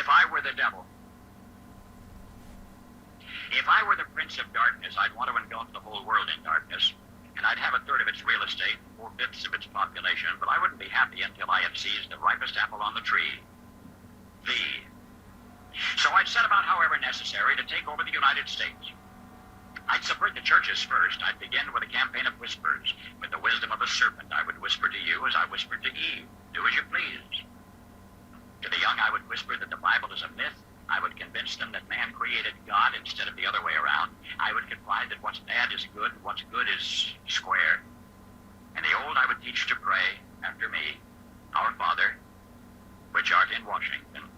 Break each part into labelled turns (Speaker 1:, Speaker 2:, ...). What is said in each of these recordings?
Speaker 1: If I were the devil, if I were the prince of darkness, I'd want to engulf the whole world in darkness, and I'd have a third of its real estate, 4/5 of its population, but I wouldn't be happy until I had seized the ripest apple on the tree. Thee. So I'd set about, however necessary, to take over the United States. I'd subvert the churches first. I'd begin with a campaign of whispers. With the wisdom of a serpent, I would whisper to you as I whispered to Eve. Do as you please. To the young, I would whisper that the Bible is a myth. I would convince them that man created God instead of the other way around. I would confide that what's bad is good, what's good is square. And the old I would teach to pray, after me, Our Father, which art in Washington.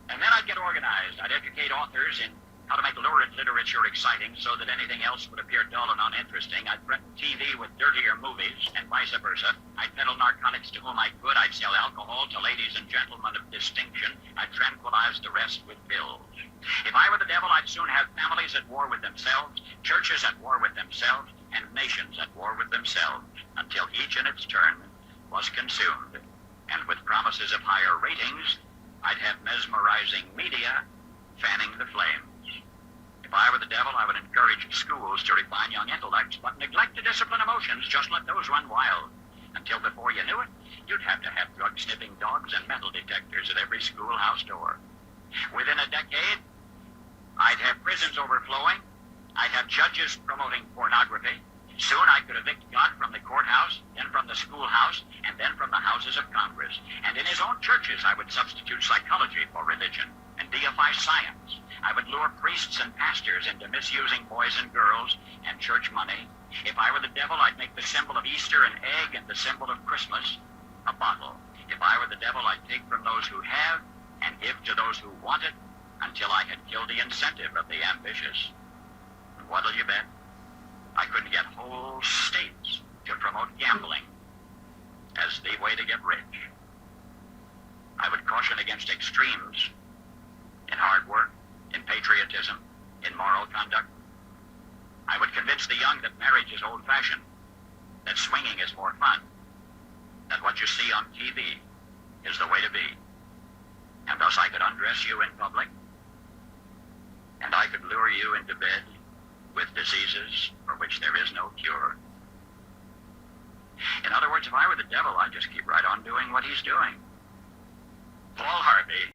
Speaker 1: And then I'd get organized. I'd educate authors in how to make lurid literature exciting so that anything else would appear dull and uninteresting. I'd threaten TV with dirtier movies, and vice versa. I'd peddle narcotics to whom I could. I'd sell alcohol to ladies and gentlemen of distinction. I'd tranquilize the rest with pills. If I were the devil, I'd soon have families at war with themselves, churches at war with themselves, and nations at war with themselves, until each in its turn was consumed. And with promises of higher ratings, I'd have mesmerizing media fanning the flames. If I were the devil, I would encourage schools to refine young intellects, but neglect to discipline emotions. Just let those run wild. Until before you knew it, you'd have to have drug-sniffing dogs and metal detectors at every schoolhouse door. Within a decade, I'd have prisons overflowing. I'd have judges promoting pornography. Soon I could evict God from the courthouse, then from the schoolhouse, and then from the houses of Congress. And in his own churches, I would substitute psychology for religion and deify science. I would lure priests and pastors into misusing boys and girls and church money. If I were the devil, I'd make the symbol of Easter an egg and the symbol of Christmas a bottle. If I were the devil, I'd take from those who have and give to those who want it until I had killed the incentive of the ambitious. And what'll you bet? I couldn't get whole states to promote gambling as the way to get rich. I would caution against extremes in hard work, in patriotism, in moral conduct. I would convince the young that marriage is old-fashioned, that swinging is more fun, that what you see on TV is the way to be. And thus I could undress you in public, and I could lure you into bed with diseases for which there is no cure. In other words, if I were the devil, I'd just keep right on doing what he's doing. Paul Harvey,